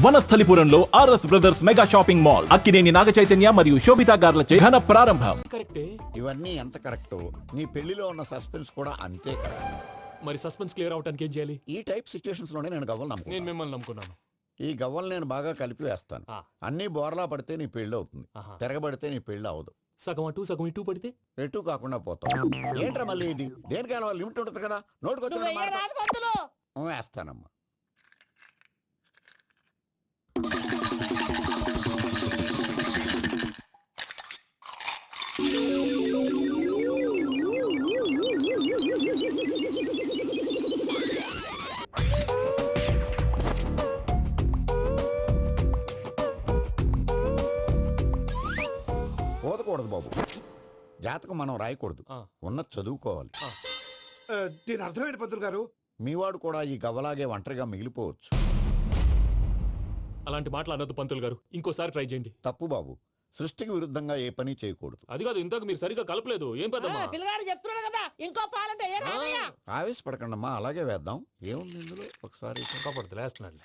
వనస్థలిపురంలో RS brothers mega shopping mall Akkineni Naga Chaitanya మరియు శోభితా గార్లచే ఘన ప్రారంభం. కరెక్టే. ఇవన్నీ ఎంత కరెక్టో నీ పెళ్లిలో ఉన్న సస్పెన్స్ కూడా అంతే కరెక్ట్. మరి సస్పెన్స్ క్లియర్ అవడానికి ఏం చేయాలి? ఈ టైప్ సిచ్యువేషన్స్ లోనే నేను గవ్వలు నేను నమ్ముకున్నాను. మిమ్మల్ని నమ్ముకున్నాను. ఈ గవ్వలు నేను బాగా కలిపి వేస్తాను. ఆ. అన్ని బోర్లా పడితే నీ పెళ్లి అవుతుంది, ఆహా. తిరగబడితే నీ పెళ్లి అవదు. సగం అటు సగం ఇటు పడితే ఎటు కాకుండా పోతాం. ఏంట్రా మళ్ళీ ఇది? దేనికైనా లిమిట్ ఉంటుంది కదా. నోటుకొచ్చిన వేస్తానమ్మా. పోదకూడదు బాబు, జాతకం మనం రాయకూడదు, ఆ. ఉన్నది చదువుకోవాలి. దీని అర్థమైంది పంతులు గారు. మీవాడు కూడా ఈ గవ్వలాగే ఒంటరిగా మిగిలిపోవచ్చు. అలాంటి మాటలు అనొద్దు పంతులు గారు. ఇంకోసారి ట్రై చేయండి. తప్పు బాబు, సృష్టికి విరుద్ధంగా ఏ పని చేయకూడదు. అది కాదు, ఇంతకు మీరు సరిగా కలపలేదు. ఏం పెద్దమ్మా? పిల్లగాడు చెప్తున్నాడు కదా ఇంకో పాలంటే ఏ రాదయ్యా? ఆవేశపడకండమ్మా, అలాగే వేద్దాం. ఏముంది ఇందులో? ఒకసారి కాపాడుతు లేస్తున్నాడు.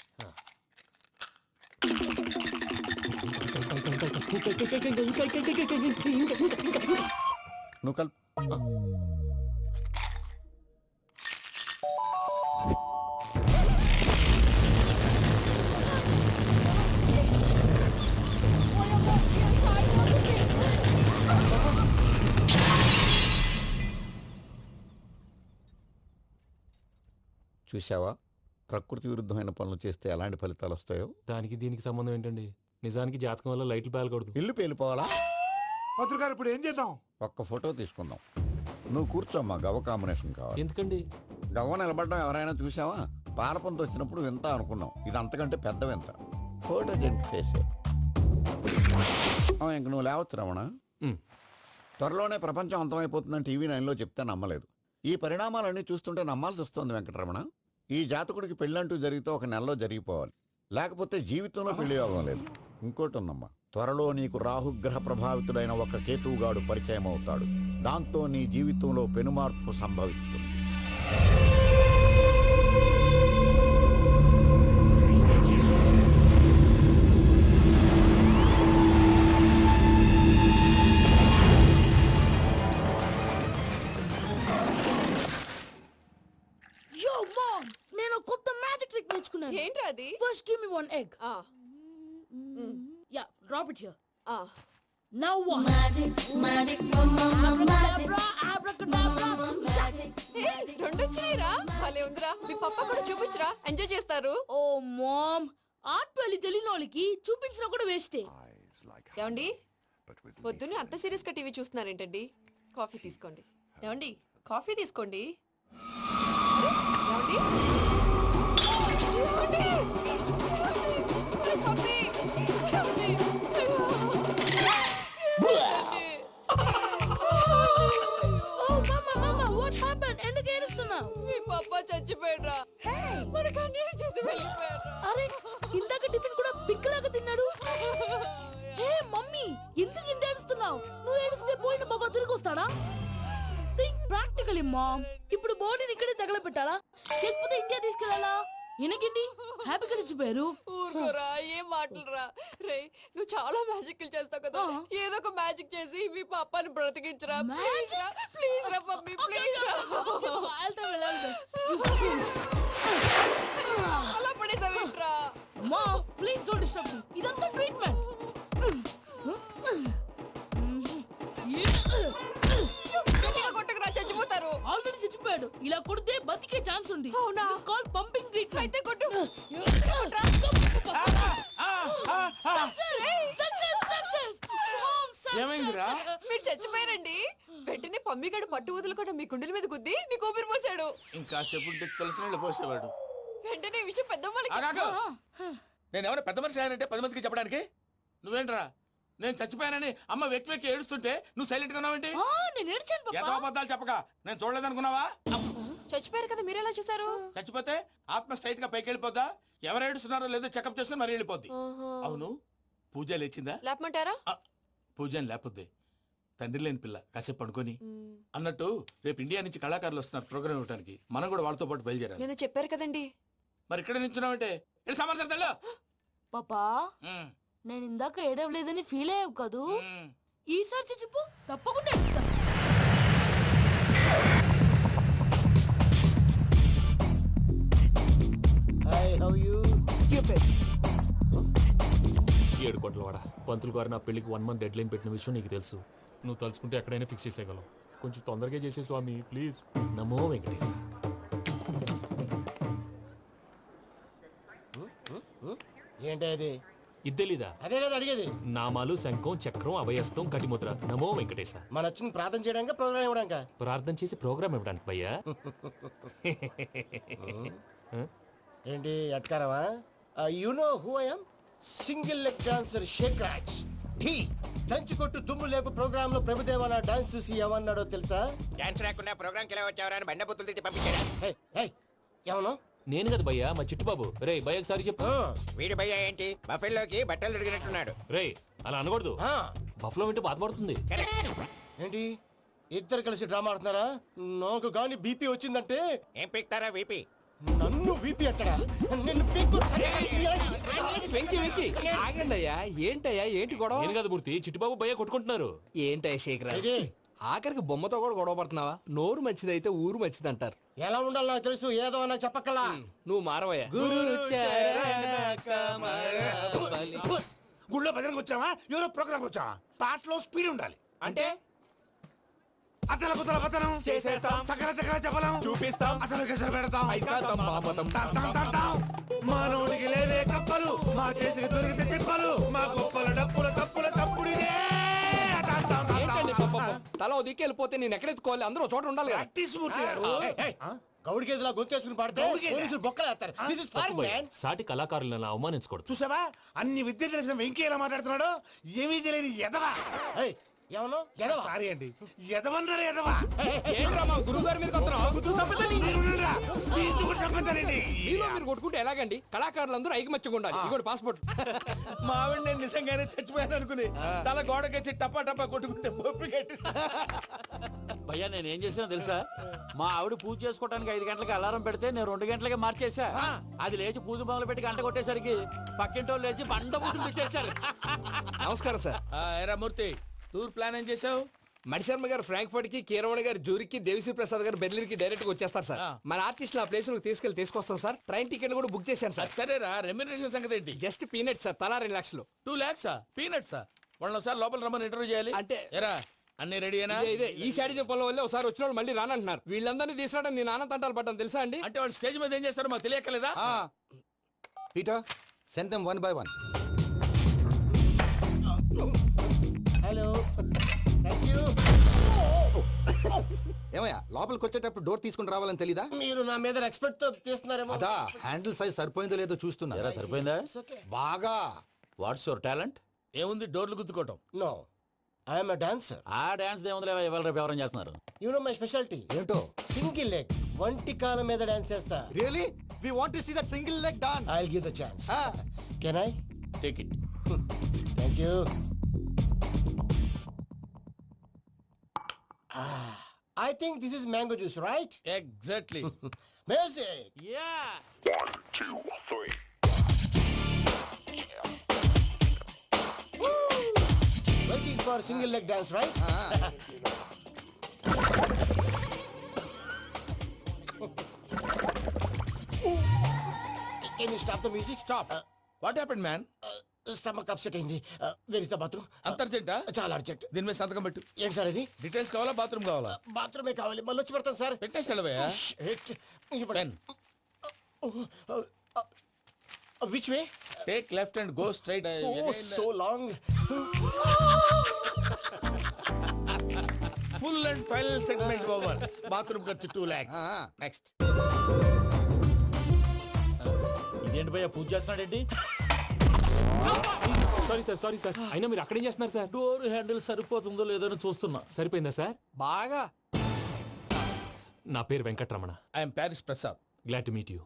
నువ్వు కల్ చూసావా, ప్రకృతి విరుద్ధమైన పనులు చేస్తే ఎలాంటి ఫలితాలు వస్తాయో. దానికి దీనికి సంబంధం ఏంటండి? నిజానికి జాతకం వల్ల లైట్లు పేలకూడదు. ఇల్లు పేలిపోవాలా? పంతులు గారు ఇప్పుడు ఏం చేద్దాం? ఒక్క ఫోటో తీసుకుందాం. నువ్వు కూర్చోమ్మా, గవ్వ కాంబినేషన్ కావాలి. ఎందుకండి? గవ్వ నిలబడడం ఎవరైనా చూసావా? పాలపంత వచ్చినప్పుడు వింత అనుకున్నాం, ఇది అంతకంటే పెద్ద వింత. ఫోటో జంక్ చేసే ఇంక నువ్వు లేవచ్చు రమణ. ఉమ్. త్వరలోనే ప్రపంచం అంతమైపోతుందని టీవీ 9లో చెప్తే నమ్మలేదు. ఈ పరిణామాలన్నీ చూస్తుంటే నమ్మాల్సి వస్తుంది వెంకటరమణ. ఈ జాతకుడికి పెళ్ళంటూ జరిగితే ఒక నెలలో జరిగిపోవాలి, లేకపోతే జీవితంలో పెళ్లి యోగం లేదు. ఇంకోటి ఉందమ్మా, త్వరలో నీకు రాహుగ్రహ ప్రభావితుడైన ఒక కేతువుగాడు పరిచయం అవుతాడు. దాంతో నీ జీవితంలో పెనుమార్పు సంభవిస్తుంది. Yo mom, నేను కొత్త మ్యాజిక్ ట్రిక్ నేర్చుకున్నాను. ఏంట్రా అది? First give me one egg. Yeah, drop it here. Now what? Magic, magic, magic, Abracadabra. రెండు వచ్చినాయిరా. భలే ఉందిరా. మీ పప్ప కూడా చూపించరా, ఎంజాయ్ చేస్తారు. Oh mom, ఆర్ట్ పెళ్లి తెలియని వాళ్ళకి చూపించినా కూడా వేస్టే. ఏమండి, పొద్దున్నే అంత సీరియస్ గా టీవీ చూస్తున్నారేంటండి? కాఫీ తీసుకోండి. ఏమండి, కాఫీ తీసుకోండి. ఏమండి? ఏమండి? ఏమండి? పప్పి! ఏమండి? Oh mama, what happened? ఎందుకు ఏడుస్తున్నావు? మీ పప్ప చచ్చిపోయాడురా. మనకు అన్యాయం చేసి వెళ్ళిపోయాడురా. అరే ఇందాక టిఫిన్ కూడా పిక్కలాగా తిన్నాడు. హే మమ్మీ, ఎందుకు ఇంత ఏడుస్తున్నావు? నువ్వు ఏడిస్తే పోయిన బాబా తిరిగి వస్తాడా? Think practically mom. ఇప్పుడు బాడీని ఇక్కడే తగలబెట్టాలా, లేకపోతే ఇండియా తీసుకెళ్ళాలా? ఎనకండి హ్యాపీగా చచ్చిపోయారు. ఊరుకోరా, ఏం మాటలురా. రే, నువ్వు చాలా మ్యాజిక్ చేస్తావు కదా, ఏదో ఒక మ్యాజిక్ చేసి మీ పాపాని బ్రతికించరా. ప్లీజ్ రా మమ్మీ, ప్లీజ్ రా. అలా పడేసావేంట్రా? Mom please don't disturb me. ఇదంతా ట్రీట్మెంట్. గట్టిగా కొట్టకురా, చచ్చిపోతారు. ఆల్రెడీ చచ్చిపోయాడు. ఇలా కొడితే బతికే ఛాన్స్ ఉంది. అవునా? It's called pumping treatment. అయితే కొట్టు. ఏమైందిరా? మీరు చచ్చిపోయారండి. వెంటనే పమ్మిగాడు పట్టు వదులుకుండా మీ గుండెల మీద గుద్ది మీకు ఊపిరి పోసాడు. ఇంకా చెప్పు తెలిసిన పోసేవాడు. వెంటనే ఈ విషయం పెద్ద నేను ఎవరైనా పెద్ద మనిషి అయ్యానంటే 10 మందికి చెప్పడానికి. నువ్వేంట్రా, నేను చచ్చిపోయానని అమ్మ వెక్కి వెక్కి ఏడుస్తుంటే నువ్వు సైలెంట్ గా ఉన్నావేంటి? నేను ఏడ్చాను ఎంతో పాపా. అబద్ధాలు చెప్పక నేను చూడలేదనుకున్నావా? చచ్చిపోయారు కదా, మీరెలా చూసారు? చచ్చిపోతే ఆత్మ స్ట్రైట్ గా పైకి వెళ్ళిపోద్దా? ఎవరు ఏడుస్తున్నారో లేదో చెకప్ చేసుకుని మరి వెళ్ళిపోద్ది. అవును, పూజ లేచిందా? లేపమంటారా? పూజ అని లేకపోద్ది. తండ్రి లేని పిల్ల కాసేపు పడుకొని అన్నట్టు రేపు ఇండియా నుంచి కళాకారులు వస్తున్నారు ప్రోగ్రామ్ ఇవ్వడానికి. మనం కూడా వాళ్ళతో పాటు బయలుదేరాలి. నేను చెప్పారు కదండి. మరి ఇక్కడ నిల్చున్నావంటే సమర్థం పాపా నేను ఇందాక ఏడవలేదని ఫీల్ అయ్యావు కదూ ఈసారి చచ్చిపో తప్పకుండా ఏడుస్తా. ఏడు కోట్ల వాడ పంతులు గారు నా పెళ్లికి 1 month డెడ్ లైన్ పెట్టిన విషయం నీకు తెలుసు. నువ్వు తలుచుకుంటే ఎక్కడైనా ఫిక్స్ చేసేయగలవు. కొంచెం తొందరగా చేసే స్వామి ప్లీజ్. నమో వెంకటేశ. ఏంటి అది? ఇద్దెలీదా? అదే కదా అడిగేది. నామాలు శంఖం చక్రం అభయస్తం కటిముద్ర. నమో వెంకటేశ. మన వచ్చింది ప్రార్థన చేయడానికి ప్రోగ్రామ్ ఇవ్వడానిక? ప్రార్థన చేసి ప్రోగ్రామ్ ఇవ్వడానికి భయ్యా. ఏంటి అట్కారవా? You know who I am? Single leg dancer Shaik Raj. Dhee దంచి కొట్టు దుమ్ము లేపు ప్రోగ్రామ్ లో ప్రభుదేవ నా డాన్స్ చూసి ఏమన్నాడో తెలుసా? డాన్స్ రాకుండా ప్రోగ్రామ్ కి ఎలా వచ్చావరా అని బండ బుద్ధులు తిట్టి పంపించాడు. ఏమను? నేను కదా భయ్యా, మా చిట్టుబాబు. రే భయ్య ఒకసారి చెప్పు. వీడి భయ్య ఏంటి బఫెల్లోకి బట్టలు తిరిగినట్టున్నాడు. రే అలా అనకూడదు. బఫ్లో వింటే బాధపడుతుంది. ఏంటి ఇద్దరు కలిసి డ్రామా ఆడుతున్నారా? నాకు గాని బీపీ వచ్చిందంటే ఏం పీక్తారా వీపీ? నన్ను వీపీ అట్టడా? నిన్ను పీక్కు. వెంకీ వెంకీ ఆగండి అయ్యా. ఏంటయ్యా ఏంటి గొడవ? నేను కదా మూర్తి, చిట్టుబాబు భయ్య కొట్టుకుంటున్నారు. ఏంటయ్యా శేఖర్ ఇది ఆఖరికి బొమ్మతో కూడా గొడవ పడుతున్నావా? నోరు మంచిదైతే ఊరు మంచిది అంటారు. ఎలా ఉండాలో నాకు తెలుసు, ఏదో నాకు చెప్పక్కలా. నువ్వు మారవయ్యా. గుళ్ళో భజనకు వచ్చావా? ఎవరో ప్రోగ్రామ్ వచ్చావా? పాటలో స్పీడ్ ఉండాలి. అంటే అతల కుతల పతనం చేసేస్తాం. సకల దగ్గర చెప్పలేం చూపిస్తాం. అసలు గసలు పెడతాం. ఐస్తాం, బాపతం. తాం. మా నోటికి లేవే కప్పలు, మా చేతికి దొరికితే తిప్పలు, మా గొప్పల డప్పుల తప్పుల తప్పుడిదే. ఏంటండి పాపం? తల ఓ దిక్కు వెళ్ళిపోతే నేను ఎక్కడెత్తుకోవాలి? అందరూ ఒక చోట ఉండాలి కదా. ప్రాక్టీస్ మూర్తి గారు. గౌడి గేదెలా గొంతేసుకుని పాడితే గౌడిగేదె? పోలీసులు బొక్కలేస్తారు. This is తప్పు foreign, భయ్యా. man. సాటి కళాకారులను అవమానించకూడదు. చూసావా అన్ని విద్య తెలిసిన వెంకీ ఎలా మాట్లాడుతున్నాడు? ఏమీ తెలియని ఎదవా. ఏయ్, ఏమను? ఎడవా? సారీ అండి, ఎదవన్నారు ఎదవా. ఏంట్రా మా గురువు గారి మీద మీరుండురా. దీంతో కూడా చంపుతారండి. మీలో మీరు కొట్టుకుంటే ఎలాగండి? కళాకారులందరూ ఐకమత్యంగా ఉండాలి. ఇదిగోటి పాస్పోర్ట్. మా ఆవిడ నేను నిజంగానే చచ్చిపోయాను అనుకుని తల గోడకొచ్చి టపా టపా కొట్టుకుంటే పొప్పి కట్టి. భయ్యా నేనేం చేసినా తెలుసా? మా ఆవిడ పూజ చేసుకోవడానికి 5 గంటలకి అలారం పెడితే నేను 2 గంటలకి మార్చేసా. అది లేచి పూజ మొదలు పెట్టి గంట కొట్టేసరికి పక్కింటోళ్ళు లేచి బండ పూజలు పెట్టేశారు. నమస్కారం సార్. ఎరా మూర్తి, టూర్ ప్లాన్ ఏం చేసావు? మణిశర్మ గారు ఫ్రాంక్ఫర్ట్ కి, కీరవాణి గారు జూరిక్ కి, దేవిశ్రీ ప్రసాద్ గారు బెర్లిన్ కి డైరెక్ట్ గా వచ్చేస్తారు సార్. మన ఆర్టిస్ట్ ఆ ప్లేస్ తీసుకొస్తాం సార్. ట్రైన్ టికెట్ కూడా బుక్ చేశాను సార్. సరేరా, రెమ్యూనరేషన్ సంగతి ఏంటి? Just peanuts sir. తలా 2 లక్షలు. 2 lakhs పీనట్సా? వాళ్ళని ఒకసారి లోపల రమ్మని ఇంటర్వ్యూ చేయాలి. అంటే ఎరా అన్ని రెడీ అయినా? ఇదే ఈ శాడిజం పొలం వల్లే ఒకసారి వచ్చిన వాళ్ళు మళ్ళీ రానంటున్నారు. వీళ్ళందరినీ తీసుకురావడం నేను నాన్న తంటాలు పడ్డాను తెలుసా అండి? అంటే వాళ్ళు స్టేజ్ మీద ఏం చేస్తారో మాకు తెలియక్కలేదా? Peter send them 1 by 1. Hello, thank you. ఏమయ్యా లోపలికి వచ్చేటప్పుడు డోర్ తీసుకుని రావాలని తెలీదా? మీరు నా మీద ఎక్స్పెక్ట్ తో తీస్తున్నారేమో. అదా హ్యాండిల్ సైజ్ సరిపోయిందో లేదో చూస్తున్నా. ఎరా సరిపోయిందా? బాగా. What's your talent? ఏముంది డోర్లు గుద్దుకోవటం. No, I'm a dancer. ఆ డాన్స్ దేవుందిలే, ఇవాళ రేపు ఎవరైనా చేస్తున్నారు. You know my speciality. ఏంటో? సింగిల్ లెగ్, వంటి కాలం మీద డాన్స్ చేస్తా. Really we want to see that single leg dance. I will give the chance. Can I? Take it. Thank you. I think this is mango juice, right? Exactly. Music. Yeah. Waiting for single leg dance, right? Can you stop the music? Stop. What happened man? Stomach upset అయింది. Where is the bathroom? అంత అర్జెంటా? చాలా urgent. దీని మీద సంతకం పెట్టు. ఏంటి sir ఇది? Details కావాలా, బాత్రూమ్ కావాలా? బాత్రూమే కావాలి, మళ్ళీ వచ్చి పెడతాను సార్. పెట్టేసి వెళ్ళవయ్యా. Pen which way? Take left and go straight. So long. Full and final segment over. Bathroom ఖర్చు 2 lakhs. నెక్స్ట్. ఇదేంటి భయ్యా పూజ చేస్తున్నాడేంటి? Sorry sir. అయినా మీరు అక్కడేం చేస్తున్నారు సార్? డోర్ హ్యాండిల్ సరిపోతుందో లేదో అని చూస్తున్నా. సరిపోయిందా సార్? బాగా. నా పేరు Venkataramana. I'm Paris Prasad. Glad to meet you.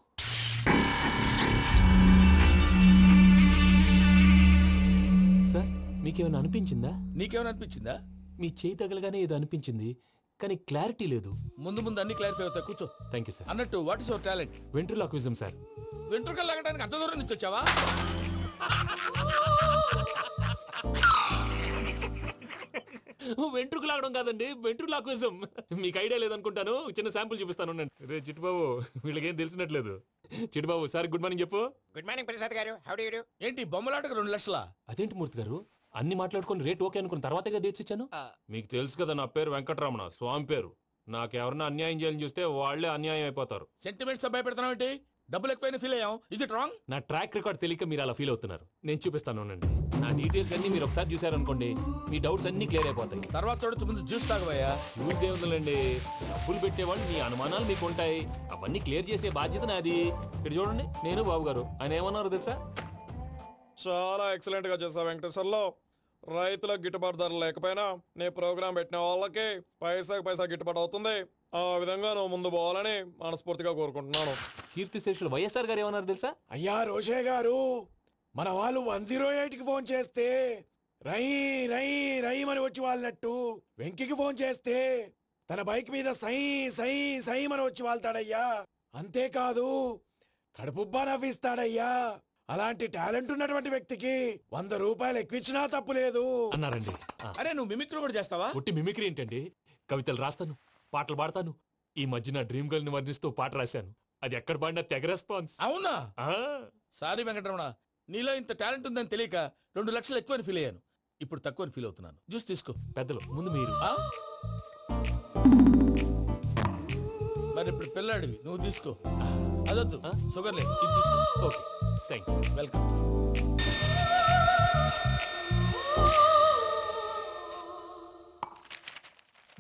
Sir మీకేమైనా అనిపించిందా? నీకేమైనా అనిపించిందా? మీ చేయి తగలగానే ఏదో అనిపించింది, కానీ క్లారిటీ లేదు. ముందు ముందు అన్ని క్లారిఫై అవుతాయి, కూర్చో. Thank you sir. అన్నట్టు what is your talent? Ventriloquism sir. వెంట్రుకలు లాగడానికి అంత దూరం నుంచి వచ్చావా? వెంట్రుకు లాగడం కాదండి, వెంట్రులాక్విజం. మీకు ఐడియా లేదనుకుంటాను, చిన్న శాంపుల్ చూపిస్తాను ఉండండి. రే చిట్టుబాబు, వీళ్ళకేం తెలిసినట్లేదు. చిట్టుబాబు సార్ గుడ్ మార్నింగ్ చెప్పు. Good morning Prasad garu, how do you do? ఏంటి బొమ్మలాటకు 2 లక్షలా? అదేంటి మూర్తి గారు, అన్ని మాట్లాడుకొని రేట్ ఓకే అనుకున్న తర్వాతగా డేట్స్ ఇచ్చాను. మీకు తెలుసు కదా నా పేరు వెంకటరమణ, స్వామి పేరు. నాకెవరన్నా అన్యాయం చేయాలని చూస్తే వాళ్ళే అన్యాయం అయిపోతారు. సెంటిమెంట్స్ తో భయపెడతావు ఏంటి? డబ్బులు ఎక్కువైనా ఫీల్ అయ్యాం. ఇది రాంగ్. నా ట్రాక్ రికార్డ్ తెలియక మీరు అలా ఫీల్ అవుతున్నారు. నేను చూపిస్తాను ఉండండి. నా డీటెయిల్స్ అన్ని మీరు ఒకసారి చూసారనుకోండి, మీ డౌట్స్ అన్ని క్లియర్ అయిపోతాయి. తర్వాత చూడొచ్చు, ముందు జ్యూస్ తాగబోయా. చూస్తే ఉందండి, డబ్బులు పెట్టేవాళ్ళు మీ అనుమానాలు మీకు ఉంటాయి, అవన్నీ క్లియర్ చేసే బాధ్యత నాది. ఇక్కడ చూడండి, నేను బాబు గారు. ఆయన ఏమన్నారు తెలుసా? చాలా ఎక్సలెంట్ గా చేసావు వెంకటేశ్వర్లో. రైతులకు గిట్టుబాటు ధర లేకపోయినా నీ ప్రోగ్రాం పెట్టిన వాళ్ళకి పైసాకి పైసా గిట్టుబాటు అవుతుంది. ఆ విధంగా నువ్వు ముందు పోవాలని మనస్ఫూర్తిగా కోరుకుంటున్నాను. కీర్తి శేషులు వైఎస్ఆర్ గారు ఏమన్నారు తెలుసా? అయ్యా రోషే గారు, మన వాళ్ళు 108కి ఫోన్ చేస్తే రై రై రై అని వచ్చి వాళ్ళనట్టు, వెంకికి ఫోన్ చేస్తే తన బైక్ మీద సై సై సై అని వచ్చి వాళ్తాడయ్యా. అంతేకాదు కడుపుబ్బా నవ్విస్తాడయ్యా. అలాంటి టాలెంట్ ఉన్నటువంటి వ్యక్తికి 100 రూపాయలు ఎక్కువచ్చినా తప్పు లేదు అన్నారండి. అరే నువ్వు మిమిక్రీ కూడా చేస్తావా? పుట్టి మిమిక్రీ ఏంటండి, కవితలు రాస్తాను, పాటలు పాడతాను. ఈ మధ్య నా డ్రీమ్ గర్ల్ ని వర్ణిస్తూ పాట రాశాను. అది ఎక్కడ పాడినా తెగ రెస్పాన్స్. అవునా? సారీ వెంకటరమణ, నీలో ఇంత టాలెంట్ ఉందని తెలియక 2 లక్షలు ఎక్కువని ఫీల్ అయ్యాను. ఇప్పుడు తక్కువని ఫీల్ అవుతున్నాను. జ్యూస్ తీసుకో. పెద్దలు ముందు మీరు. మరి ఇప్పుడు పిల్లాడివి, నువ్వు తీసుకో. అదొద్దు, షుగర్ లేదు, ఇది తీసుకో. Okay thanks, welcome.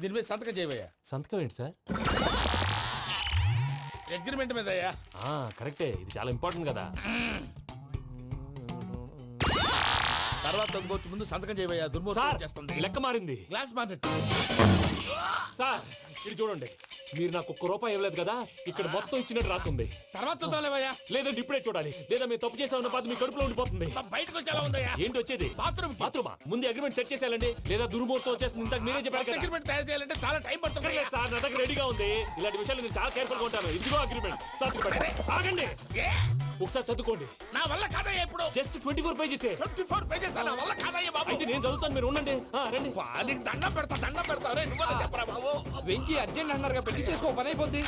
దీని మీద సంతకం చేయవయ్యా. సంతకం ఏంటి సార్? అగ్రిమెంట్ మీద అయ్యా. కరెక్టే, ఇది చాలా ఇంపార్టెంట్ కదా. తర్వాత ఇంకొచ్చి ముందు సంతకం చేయవయ్యా. దుర్మోహం చేస్తుంది. లెక్క మారింది. Glass market. సార్ ఇది చూడండి, మీరు నాకు 1 రూపాయి ఇవ్వలేదు కదా, ఇక్కడ మొత్తం ఇచ్చినట్టు రాస్తుంది. తర్వాత చూద్దాంలేవయ్యా. లేదంటే ఇప్పుడే చూడాలి, లేదా మీరు తప్పు చేసామన్న బాధ మీ కడుపులో ఉండిపోతుంది. బయటకు వచ్చేలా ఉందయ్యా. ఏంటి వచ్చేది? బాత్రూమా? ముందు అగ్రిమెంట్ సెట్ చేసేయాలండి, లేదా దుర్మూర్తం వచ్చేస్తుంది. ఇంతకు మీరే చెప్పారు కదా. అగ్రిమెంట్ తయారు చేయాలంటే చాలా టైం పడుతుంది సార్. నా దగ్గర రెడీగా ఉంది. ఇలాంటి విషయాలు నేను చాలా కేర్ఫుల్ గా ఉంటాను. ఇదిగో అగ్రిమెంట్. ఆగండి, ఒకసారి చదువుకోండి. నా వల్ల కాదయ్యా. ఇప్పుడు జస్ట్ 24 పేజెస్. 24 పేజెస్ నా వల్ల కాదయ్యా బాబు. అయితే నేను చదువుతాను, మీరు ఉండండి. రండి. నీకు దండం పెడతా. రే నువ్వు చెప్పరా బాబు. వెంకీ అర్జెంట్ అన్నారుగా, పెళ్లి చేసుకో, పని అయిపోద్ది.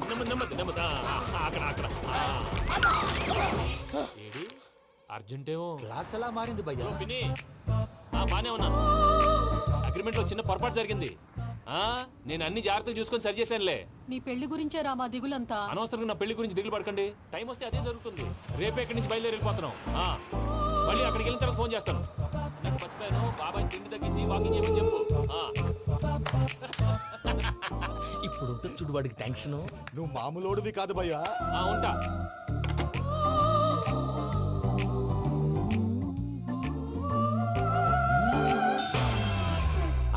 నెమ్మది. అక్కడ ఏడి అర్జెంటేమో. క్లాస్ ఎలా మారింది భయ్యా? విని బానే ఉన్నాను. అగ్రిమెంట్ లో చిన్న పొరపాటు జరిగింది. నేను అన్ని జాగ్రత్తలు చూసుకొని సరి చేశానులే. నీ పెళ్లి గురించే రా మా దిగులంతా. అనవసరంగా నా పెళ్లి గురించి దిగులు పడకండి. టైం వస్తే అదే జరుగుతుంది. రేపే ఇక్కడి నుంచి బయలుదేరి వెళ్ళిపోతున్నాం. మళ్ళీ అక్కడికి వెళ్ళిన తర్వాత ఫోన్ చేస్తాను. నాకు మర్చిపోయాను, బాబాయ్ తిండి తగ్గించి వాకింగ్ చేయమని చెప్పు. ఇప్పుడు ఉంటుంది చూడు వాడికి టెన్షన్. నువ్వు మామూలోడివి కాదు భయ్యా. ఉంటా.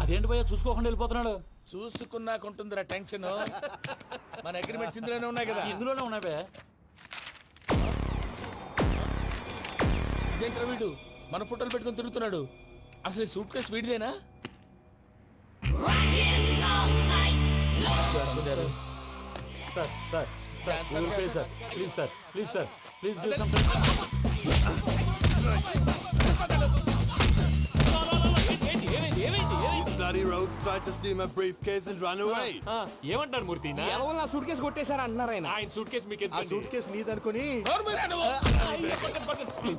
అదేంటి భయ్యా చూసుకోకుండా వెళ్ళిపోతున్నాడు? చూసుకున్నాకుంటుందిరా టెన్షన్. మన అగ్రిమెంట్స్ ఇందులోనే ఉన్నాయి కదా. ఇందులోనే ఉన్నాయి భయ్యా. ఇదేంట్రా వీడు మన ఫోటోలు పెట్టుకొని తిరుగుతున్నాడు? అసలు సూట్ కేసు వీడిదేనా? Please bloody rogues tried to steal my briefcase and run away. ఏమంటారు మూర్తి? ఎలా నా సూట్ కేసు కొట్టేశారు అంటున్నారు ఆయన. ఆయన సూట్ కేసు మీకు ఆ సూట్ కేసు నీదనుకుని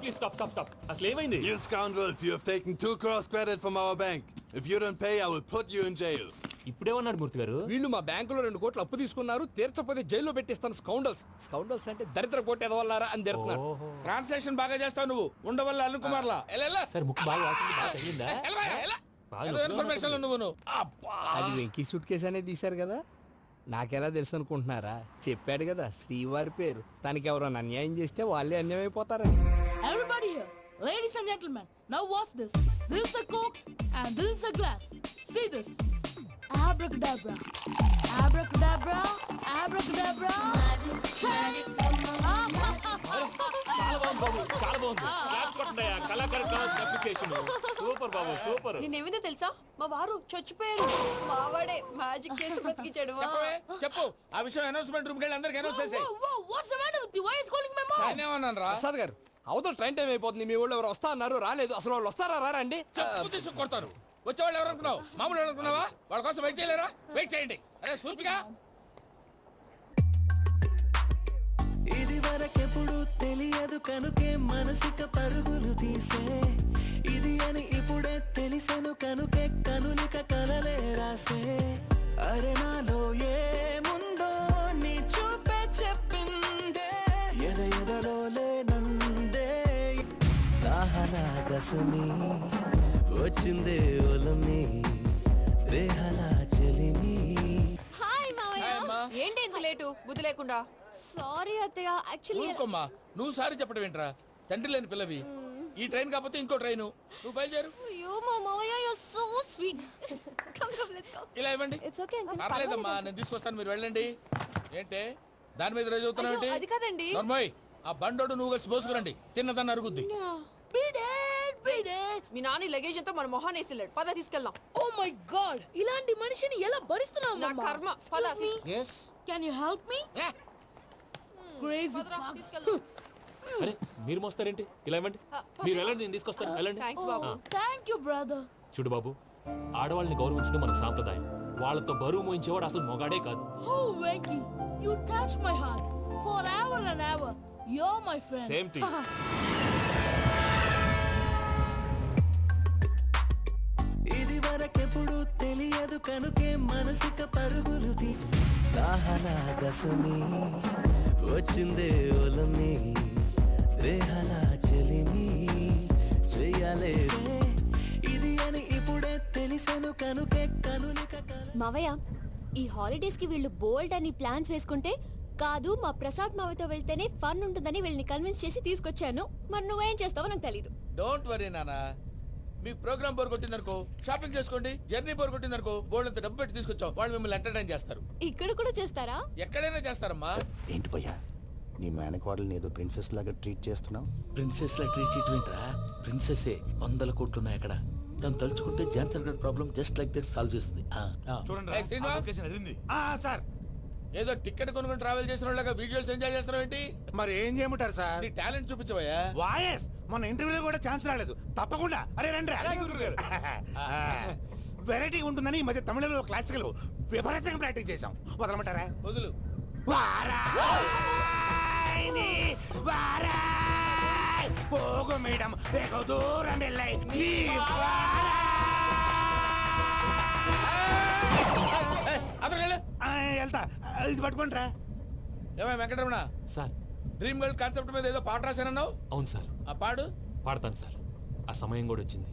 ప్లీజ్ స్టాప్. అసలు ఏమైంది? You scoundrels, you have taken 2 crores credit from our bank. If you don't pay, I will put you in jail. ఇప్పుడేమన్నాడు మూర్తి గారు? వీళ్ళు మా బ్యాంకులో 2 కోట్లు అప్పు తీసుకున్నారు, తీర్చపోతే జైల్లో పెట్టిస్తాను. స్కౌండల్స్ అంటే దరిద్ర కోట ఎదవల్లారా అని తిడుతున్నారు. ట్రాన్సాక్షన్ బాగా చేస్తావు నువ్వు. ఉండవల్ల అరుణ్ కుమార్ లా. సరే ముక్కు బాగా వాసింది, బాగా తగిలిందా? ఇన్ఫర్మేషన్ నువ్వు. అది వెంకీ సూట్ కేసు అనేది తీశారు కదా, నాకెలా తెలుసు అనుకుంటున్నారా? చెప్పాడు కదా శ్రీవారి పేరు. తనకి ఎవరైనా అన్యాయం చేస్తే వాళ్ళే అన్యాయం అయిపోతారని. Everybody here, ladies and gentlemen, now watch this. This is a Coke and this is a glass. See this. Abracadabra. Abracadabra. Abracadabra. చాలా బాగుంది. క్లాప్స్ కొట్టండి. కళాకారు అప్లికేషన్ సూపర్ బాబు, సూపర్. నేనేమిందో తెలుసా, మా వారు చచ్చిపోయారు, మావాడే మ్యాజిక్ చేసి బ్రతికించాడు. చెప్పు ఆ విషయం. అనౌన్స్మెంట్ రూమ్ కెళ్ళి అందరికి అనౌన్స్ చేసేయ్. What's the matter with you? Why is calling my mom? నేనేమన్నాను రా? ప్రసాద్ గారు, అవతల ట్రైన్ టైం అయిపోతుంది. మీ ఊళ్ళో ఎవరు వస్తా అన్నారు, రాలేదు. అసలు వాళ్ళు వస్తారా రారా అండి? తీసుకు కొడతారు. వచ్చేవాళ్ళు ఎవరు అనుకున్నావు? మామూలు వాళ్ళు అనుకున్నావా? వాళ్ళ కోసం వెయిట్ చేయలేరా? వెయిట్ చేయండి. అరే సూపిగా ఇది వరకెప్పుడు తెలియదు కనుకే మనసిక పరుగులు తీసే ఇది అని ఇప్పుడే తెలిసెను కనుకే కనులిక కలలే రాసే అరే నాలో ఏముందో నీ చూపే చెప్పిందే ఎదలో లేనందే దాహనా దశమి వచ్చిందే ఒలమి రేహలా చెలిమి. హాయ్ మావయ్య. ఏంటి ఇంత లేటు బుద్ధి లేకుండా? సారీ అత్తయ్య, యాక్చువల్లీ ఊరుకోమ్మా. నువ్వు సారి చెప్పడం ఏంట్రా? తండ్రి లేని పిల్లవి. ఈ ట్రైన్ కాకపోతే ఇంకో ట్రైన్. నువ్వు బయలుదేరు. అయ్యో మా మావయ్య, you are so sweet. Come let's go. ఇలా ఇవ్వండి. It's okay uncle. పర్లేదమ్మా, నేను తీసుకొస్తాను, మీరు వెళ్ళండి. ఏంటే దాని మీద రోజు అవుతున్నావు ఏంటి? అది కాదండి. నర్మోయ్, ఆ బండోడు నువ్వు కలిసి పోసుకురండి. తిన్నదాన్ని అరుగుద్ది. మీ నాని లగేజ్ అంతా మన మొహాన్ని వేసిల్లాడు. పద తీసుకెళ్దాం. ఓ మై గాడ్, ఇలాంటి మనిషిని ఎలా భరిస్తున్నావు? నా కర్మ. పద yes can you help me? Crazy. తీసుకెళ్దాం. అరే మీరు మోస్తారేంటి? ఇలా ఇవ్వండి. మీరు వెళ్ళండి, నేను తీసుకొస్తాను. వెళ్ళండి. Thanks Babu. Thank you brother. చూడు బాబు, ఆడవాళ్ళని గౌరవించడం మన సాంప్రదాయం. వాళ్ళతో బరువు మోయించేవాడు అసలు మొగాడే కాదు. Oh Venky, you touch my heart forever and ever. You're my friend. Same to you. ఇది వరకెప్పుడు తెలియదు కనుకే మనసిక పరుగులు దాహనా దశమి వచ్చిందే ఒలమి రేహలా చెలిమి చెయ్యాలే ఇది అని ఇప్పుడే తెలిసెను కనుకే కనులిక మావయ్య, ఈ హాలిడేస్ కి వీళ్ళు బోల్డ్ అని ప్లాన్స్ వేసుకుంటే కాదు మా ప్రసాద్ మావయ్యతో వెళ్తేనే ఫన్ ఉంటుందని వీళ్ళని కన్విన్స్ చేసి తీసుకొచ్చాను. మరి నువ్వేం చేస్తావో నాకు తెలీదు. డోంట్ వరీ నానా. మీ ప్రోగ్రామ్ బోర్ కొట్టిందనుకో షాపింగ్ చేసుకోండి. జర్నీ బోర్ కొట్టిందనుకో బోర్డు అంత డబ్బు పెట్టి తీసుకొచ్చాం. వాళ్ళు మిమ్మల్ని ఎంటర్టైన్ చేస్తారు. ఇక్కడ కూడా చేస్తారా? ఎక్కడైనా చేస్తారమ్మా. ఏంటి భయ్యా నీ మేనకోడల్ని ఏదో ప్రిన్సెస్ లాగా ట్రీట్ చేస్తున్నావు? ప్రిన్సెస్ లా ట్రీట్ చేయటమేంట్రా? ప్రిన్సెస్ 100 కోట్లు ఉన్నాయి అక్కడ. తను తలుచుకుంటే జాన్సన్ గడ్ problem just like that solve చేస్తుంది. ఏయ్, శ్రీనివాస్, సార్ ఏదో టికెట్ కొనుక్కొని ట్రావెల్ చేసిన వాళ్ళగా విజువల్స్ ఎంజాయ్ చేస్తున్నావు ఏంటి? మరి ఏం చేయమంటారు సార్? నీ టాలెంట్ చూపించవయ్యా. వాయస్ మన ఇంటర్వ్యూలో కూడా ఛాన్స్ రాలేదు. తప్పకుండా అరే రండి. వెరైటీ ఉంటుందని ఈ మధ్య తమిళంలో క్లాసికల్ విపరీతంగా ప్రాక్టీస్ చేశాం. వదలమంటారా? వదులు. పోగు మేడం వెగు దూరం వెళ్ళాయి. వెళ్తా, ఇది పట్టుకుంటారా? ఏమై Venkataramana, sir dream girl concept మీద ఏదో పాట రాశానన్నావు. అవును సార్. ఆ పాడు. పాడతాను సార్. ఆ సమయం కూడా వచ్చింది.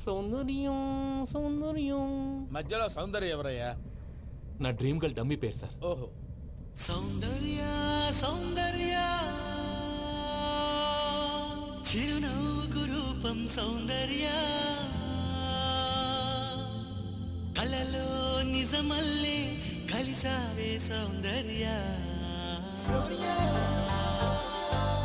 సౌందర్యం సౌందర్యం. మధ్యలో సౌందర్య ఎవరయ్యా? నా డ్రీమ్ గర్ల్ డమ్మీ పేరు సార్. ఓహో. సౌందర్య సౌందర్య చిరునవ్వుకు రూపం సౌందర్య కలలో నిజమల్లే కలిసావే సౌందర్య